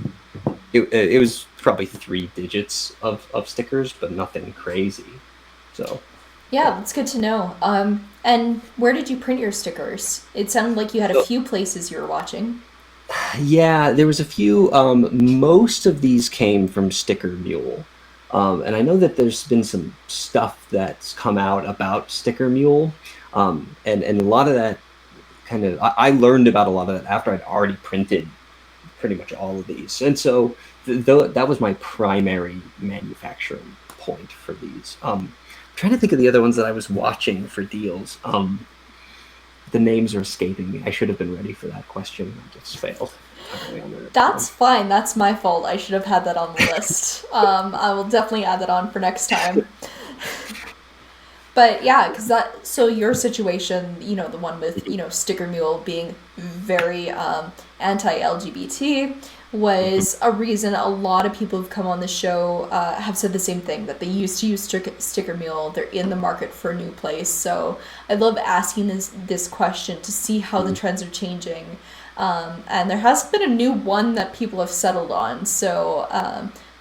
it was probably 3 digits of stickers, but nothing crazy. So Yeah, yeah. that's good to know. And where did you print your stickers? It sounded like you had a So few places you were watching. yeah, there was a few. Most of these came from Sticker Mule, and I know that there's been some stuff that's come out about Sticker Mule, and a lot of that kind of I learned about a lot of that after I'd already printed pretty much all of these, and so that was my primary manufacturing point for these. I'm trying to think of the other ones that I was watching for deals. The names are escaping me. I should have been ready for that question. I just failed. Entirely on that That's one. fine. That's my fault. I should have had that on the list. I will definitely add that on for next time. But yeah, because so your situation, the one with, Sticker Mule being very anti-LGBT was a reason a lot of people who've come on the show have said the same thing, that they used to use Sticker Mule. They're in the market for a new place. So I love asking this question to see how the trends are changing. And there has been a new one that people have settled on. So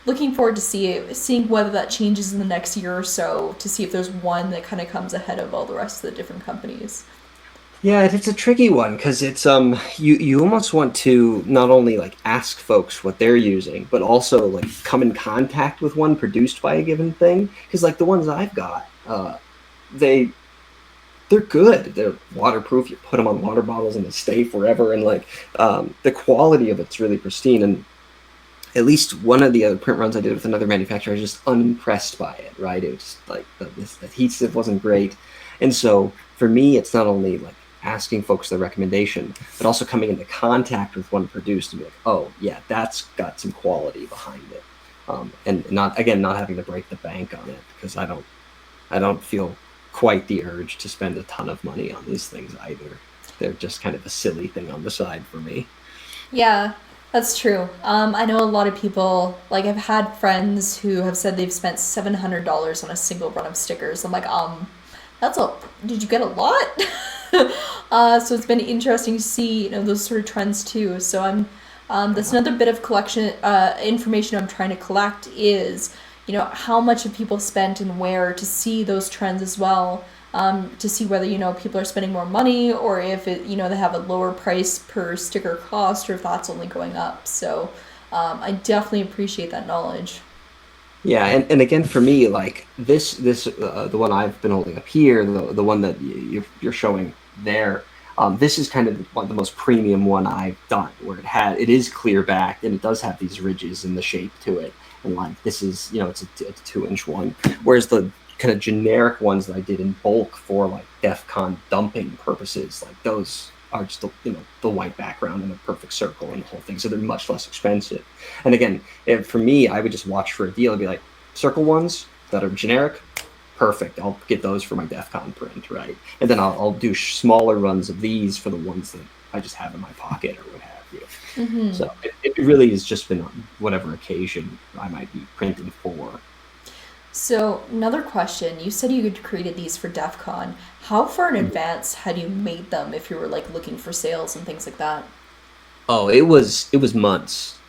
looking forward to seeing whether that changes in the next year or so, to see if there's one that kind of comes ahead of all the rest of the different companies. Yeah, it's a tricky one because it's you almost want to not only like ask folks what they're using, but also like come in contact with one produced by a given thing. Because like the ones I've got, they they're good. They're waterproof. You put them on water bottles and they stay forever. And like the quality of it's really pristine. And at least one of the other print runs I did with another manufacturer, I was just unimpressed by it, right? It was just like the adhesive wasn't great. And so for me, it's not only like asking folks their recommendation, but also coming into contact with one produced and be like, oh yeah, that's got some quality behind it. And not having to break the bank on it, because I don't feel quite the urge to spend a ton of money on these things either. They're just kind of a silly thing on the side for me. Yeah, that's true. I know a lot of people, like I've had friends who have said they've spent $700 on a single run of stickers. I'm like, that's a, did you get a lot? So it's been interesting to see, those sort of trends too. So that's Yeah. another bit of collection, information I'm trying to collect is, how much have people spent and where to see those trends as well. To see whether people are spending more money or if they have a lower price per sticker cost or if that's only going up. So I definitely appreciate that knowledge. Yeah, and again for me, like the one I've been holding up here, the one that you're showing there, this is kind of the most premium one I've done, where it is clear back and it does have these ridges in the shape to it, and like this is it's a 2-inch one, whereas the kind of generic ones that I did in bulk for like DEF CON dumping purposes, like those are just the white background and a perfect circle and the whole thing, so they're much less expensive. And again, for me, I would just watch for a deal and be like, circle ones that are generic, perfect. I'll get those for my DEF CON print, right? And then I'll do smaller runs of these for the ones that I just have in my pocket or what have you. Hmm. So it really has just been on whatever occasion I might be printing for. So another question, you said you had created these for DEF CON. How far in advance had you made them if you were like looking for sales and things like that? Oh, it was months.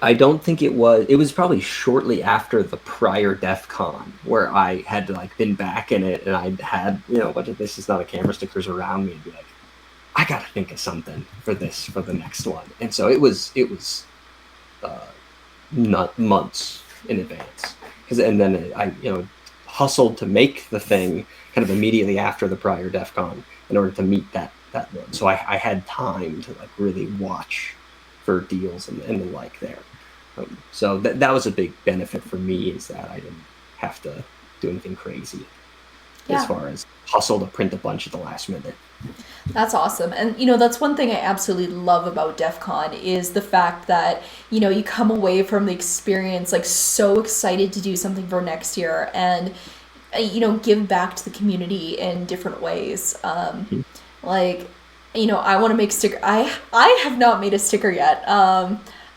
I don't think it was. It was probably shortly after the prior DEF CON where I had to like been back in it, and I had a bunch of "this is not a camera" stickers around me, and be like, I gotta think of something for this for the next one. And so it was uh, not months in advance, because and then I hustled to make the thing kind of immediately after the prior DEF CON in order to meet that one. So I had time to like really watch for deals and the like there. So that was a big benefit for me, is that I didn't have to do anything crazy as Yeah, far as hustle to print a bunch at the last minute. that's awesome. And that's one thing I absolutely love about DEF CON is the fact that, you come away from the experience like so excited to do something for next year and give back to the community in different ways. Like, I want to make sticker. I have not made a sticker yet.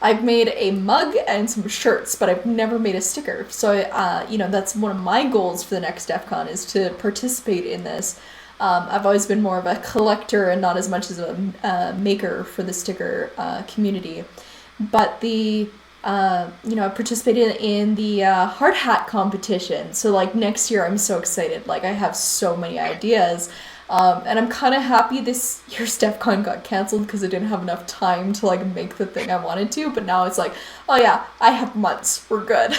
I've made a mug and some shirts, but I've never made a sticker. So, that's one of my goals for the next DEF CON is to participate in this. I've always been more of a collector and not as much as a maker for the sticker community. But I participated in the hard hat competition. So like next year, I'm so excited. Like I have so many ideas. And I'm kind of happy this year's DEF CON got canceled because I didn't have enough time to like make the thing I wanted to. But now it's like, oh yeah, I have months. We're good.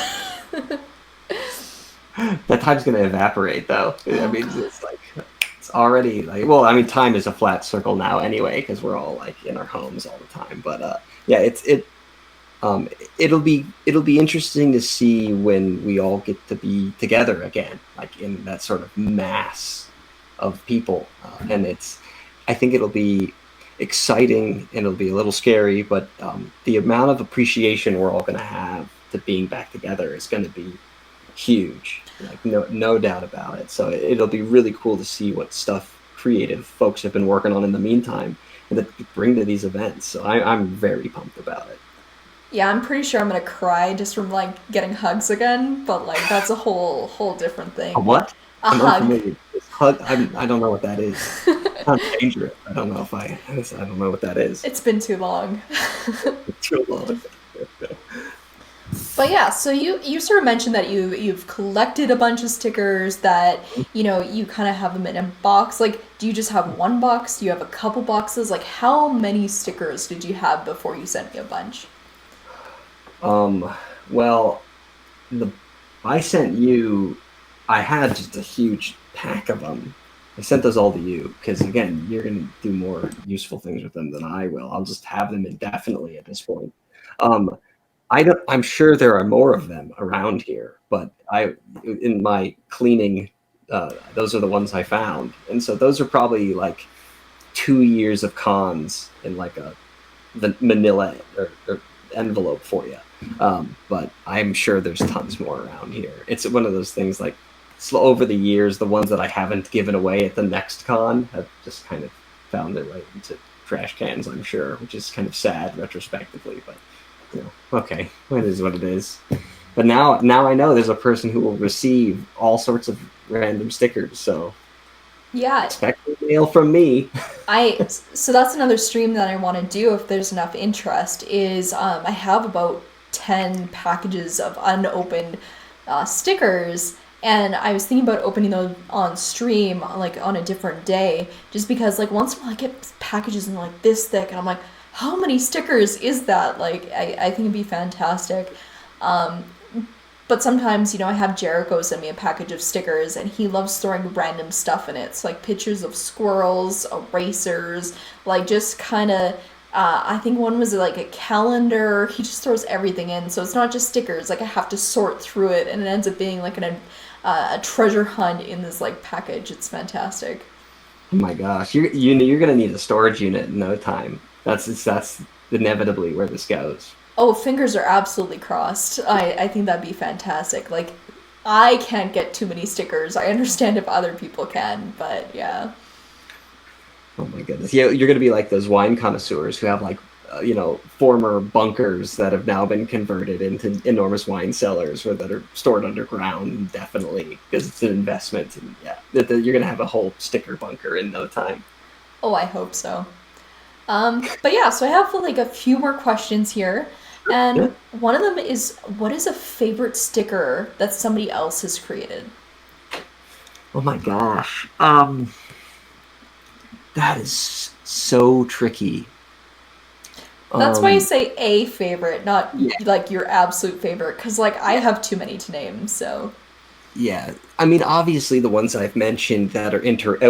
That time's going to evaporate, though. I Oh mean, god. it's like it's already like, well, I mean, time is a flat circle now anyway, because we're all like in our homes all the time. But yeah, um, it'll be interesting to see when we all get to be together again, like in that sort of mass of people, and I think it'll be exciting and it'll be a little scary, but the amount of appreciation we're all going to have to being back together is going to be huge, like no doubt about it. So it'll be really cool to see what stuff creative folks have been working on in the meantime and that bring to these events. So I'm very pumped about it. Yeah, I'm pretty sure I'm gonna cry just from like getting hugs again, but like that's a whole different A thing. what? A I'm hug. unfamiliar with this hug. I don't know what that is. Sounds dangerous. I don't know if I don't know what that is. It's been too long. Too long. But yeah, so you sort of mentioned that you've collected a bunch of stickers that you kind of have them in a box. Like, do you just have one box? Do you have a couple boxes? Like, how many stickers did you have before you sent me a bunch? Um, well, the I sent you. I had just a huge pack of them. I sent those all to you because again, you're gonna do more useful things with them than I will. I'll just have them indefinitely at this point. Um, I'm sure there are more of them around here, but in my cleaning, those are the ones I found, and so those are probably like 2 years of cons in like the Manila or envelope for you. But I'm sure there's tons more around here. It's one of those things like over the years, the ones that I haven't given away at the next con have just kind of found their way into trash cans, I'm sure, which is kind of sad retrospectively, but okay, it is what it is. But now I know there's a person who will receive all sorts of random stickers, so Yeah, expect mail from me. so that's another stream that I want to do if there's enough interest. Is I have about 10 packages of unopened stickers, and I was thinking about opening those on stream, like on a different day, just because like once in a while I get packages and like this thick, and I'm like, how many stickers is that? Like I think it'd be fantastic. Um, but sometimes, I have Jericho send me a package of stickers, and he loves throwing random stuff in it. So, like pictures of squirrels, erasers, like just kind of. I think one was like a calendar. He just throws everything in, so it's not just stickers. Like I have to sort through it, and it ends up being like a treasure hunt in this like package. It's fantastic. Oh my gosh, you're gonna need a storage unit in no time. That's inevitably where this goes. Oh, fingers are absolutely crossed. I think that'd be fantastic. Like, I can't get too many stickers. I understand if other people can, but yeah. Oh my goodness, yeah, you're gonna be like those wine connoisseurs who have like former bunkers that have now been converted into enormous wine cellars or that are stored underground indefinitely because it's an investment. And yeah, you're gonna have a whole sticker bunker in no time. Oh, I hope so. But yeah, so I have like a few more questions here. Yeah. And one of them is, what is a favorite sticker that somebody else has created? Oh my gosh. That is so tricky. That's why I Um, say a favorite, not yeah, like your absolute favorite, because like I have too many to name, so. yeah. I mean, obviously the ones I've mentioned that are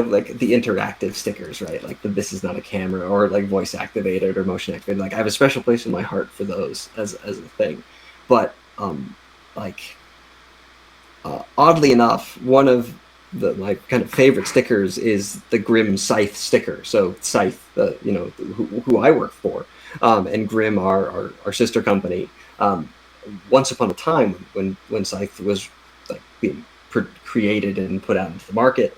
like the interactive stickers, right? Like the "This is not a camera" or like voice activated or motion activated. Like I have a special place in my heart for those as a thing. But like oddly enough, one of my kind of favorite stickers is the Grimm Scythe sticker. So Scythe, who I work for, and Grimm, our sister company. Once upon a time, when Scythe was like being created and put out into the market,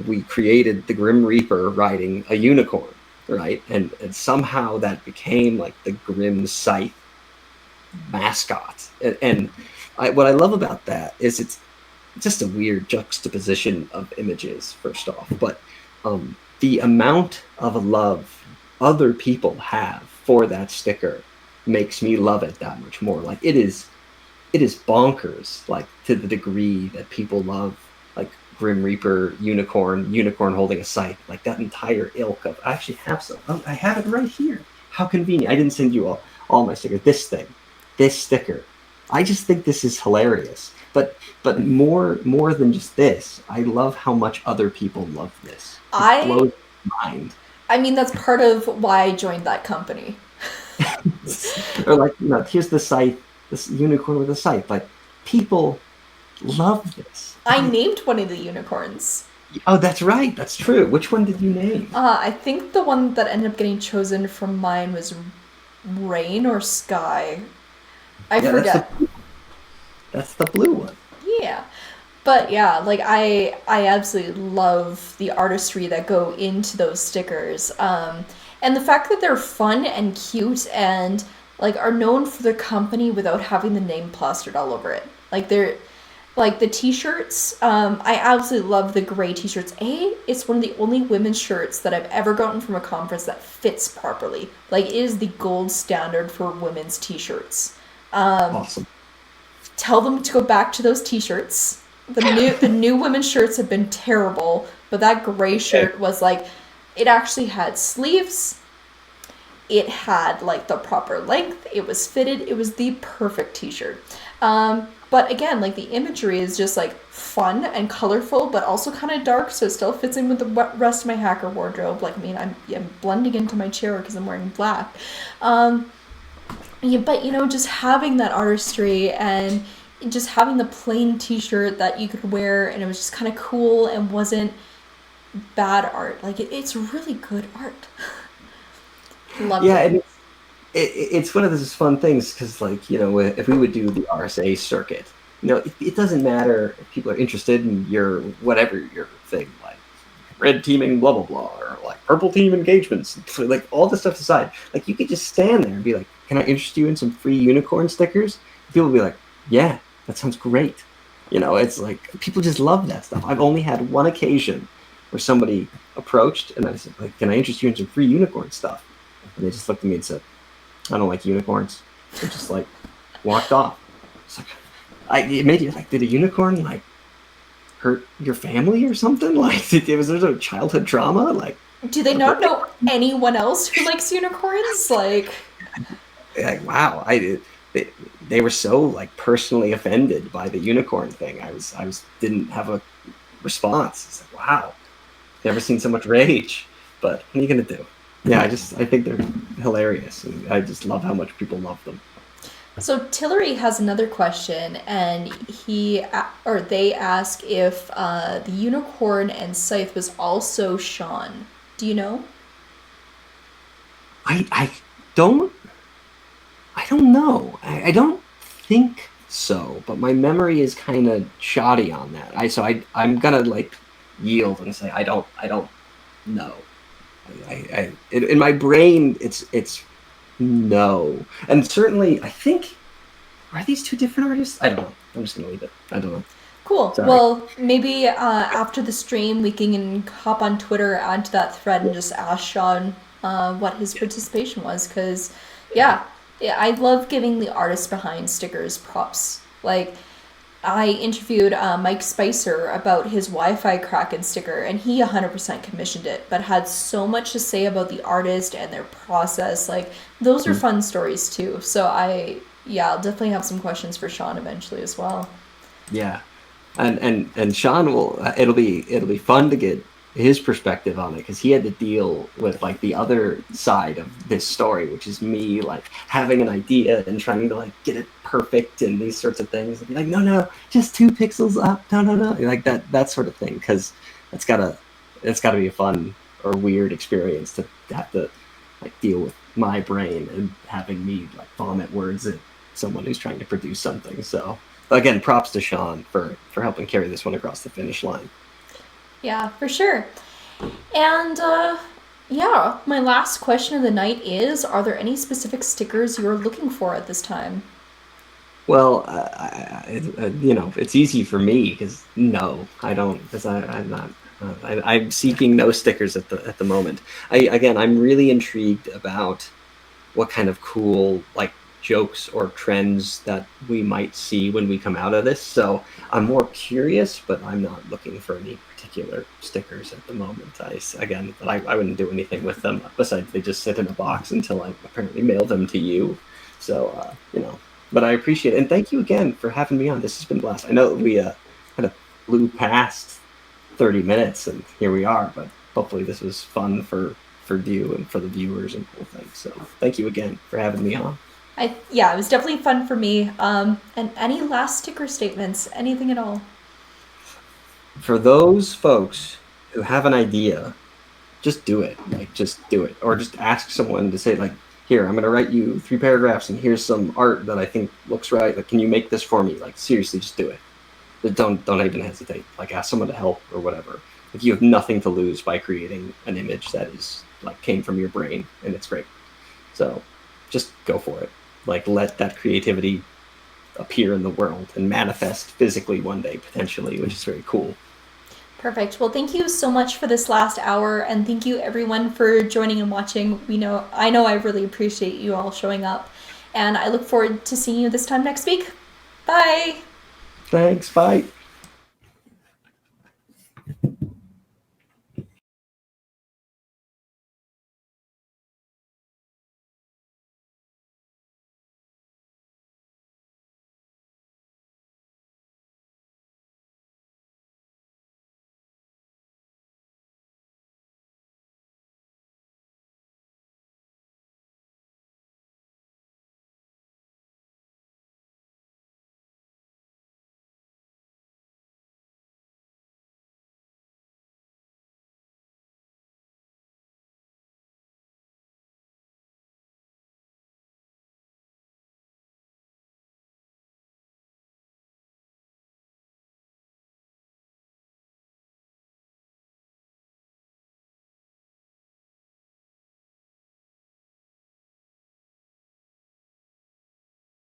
we created the Grim Reaper riding a unicorn, right? And somehow that became like the Grim Scythe mascot. And what I love about that is it's just a weird juxtaposition of images, first off, but the amount of love other people have for that sticker makes me love it that much more. Like it is bonkers, like to the degree that people love like Grim Reaper, unicorn holding a scythe, like that entire ilk of. I actually have some. Oh, I have it right here. How convenient! I didn't send you all my stickers. This sticker. I just think this is hilarious. But more than just this, I love how much other people love this. It I blows my mind. I mean that's part of why I joined that company. Or like, here's the scythe, this unicorn with a scythe. Like people love this. I named one of the unicorns. Oh, that's right. That's true. Which one did you name? I think the one that ended up getting chosen from mine was Rain or Sky. I Yeah, that's forget. the blue one. Yeah. But yeah, like I absolutely love the artistry that go into those stickers. And the fact that they're fun and cute and like are known for their company without having the name plastered all over it. Like they're like the t-shirts, I absolutely love the gray t-shirts. It's one of the only women's shirts that I've ever gotten from a conference that fits properly. Like it is the gold standard for women's t-shirts. Um, Awesome. Tell them to go back to those t-shirts. The new women's shirts have been terrible, but that gray Okay. shirt was like it actually had sleeves. It had like the proper length. It was fitted. It was the perfect t-shirt. But again, like the imagery is just like fun and colorful, but also kind of dark, so it still fits in with the rest of my hacker wardrobe. Like, I mean, I'm blending into my chair because I'm wearing black. Um, Yeah, but just having that artistry and just having the plain T-shirt that you could wear, and it was just kind of cool and wasn't bad art. Like it's really good art. Loved Yeah, it. and it's one of those fun things because, like, if we would do the RSA circuit, it doesn't matter if people are interested in your whatever your thing, like red teaming blah blah blah, or like purple team engagements, like all the stuff aside, like you could just stand there and be like, "Can I interest you in some free unicorn stickers?" People will be like, "Yeah, that sounds great." It's like people just love that stuff. I've only had one occasion where somebody approached and I said, like, "Can I interest you in some free unicorn stuff?" And they just looked at me and said, "I don't like unicorns." And just like walked off. It's like, it made you like, did a unicorn like hurt your family or something? Like, was there a childhood trauma? Like, Do they not know anyone else who likes unicorns? wow, they were so like personally offended by the unicorn thing. I didn't have a response. It's like, wow, never seen so much rage. But what are you gonna do? Yeah, I think they're hilarious, and I just love how much people love them. So Tillery has another question, and they ask if the unicorn and Scythe was also Sean. Do you know? I don't I don't know. I don't think so, but my memory is kind of shoddy on that. I'm gonna like yield and say I don't know. In my brain it's no, and certainly I think, are these two different artists? I don't know. I'm just gonna leave it. I don't know. Cool. Sorry. Well, maybe after the stream we can hop on Twitter, add to that thread, and just ask Sean what his participation was. Because, yeah, I love giving the artists behind stickers props. Like, I interviewed Mike Spicer about his Wi-Fi Kraken sticker, and he 100% commissioned it, but had so much to say about the artist and their process. Like, those are fun stories too. So I'll definitely have some questions for Sean eventually as well. Yeah, and Sean will. It'll be fun to get his perspective on it because he had to deal with like the other side of this story, which is me like having an idea and trying to like get it perfect and these sorts of things. And be like, no, just 2 pixels up, no, like that sort of thing. Because that's gotta it's gotta be a fun or weird experience to have to like deal with my brain and having me like vomit words at someone who's trying to produce something. So again, props to Sean for helping carry this one across the finish line. Yeah, for sure. And yeah, my last question of the night is: are there any specific stickers you're looking for at this time? Well, it's easy for me because no, I don't, because I'm not. I'm seeking no stickers at the moment. I'm really intrigued about what kind of cool like jokes or trends that we might see when we come out of this. So I'm more curious, but I'm not looking for any particular stickers at the moment. I wouldn't do anything with them besides they just sit in a box until I apparently mail them to you. So but I appreciate it, and thank you again for having me on. This has been a blast. I know we kind of blew past 30 minutes, and here we are. But hopefully, this was fun for you and for the viewers and whole thing. So thank you again for having me on. Yeah, it was definitely fun for me. And any last sticker statements? Anything at all? For those folks who have an idea, just do it. Like, just do it, or just ask someone to say, like, here, I'm going to write you 3 paragraphs, and here's some art that I think looks right. Like, can you make this for me? Like, seriously, just do it. Don't even hesitate. Like, ask someone to help or whatever. Like, you have nothing to lose by creating an image that is like came from your brain, and it's great. So, just go for it. Like, let that creativity appear in the world and manifest physically one day potentially, which is very cool. Perfect. Well, thank you so much for this last hour, and thank you everyone for joining and watching. I know I really appreciate you all showing up, and I look forward to seeing you this time next week. Bye. Thanks. Bye.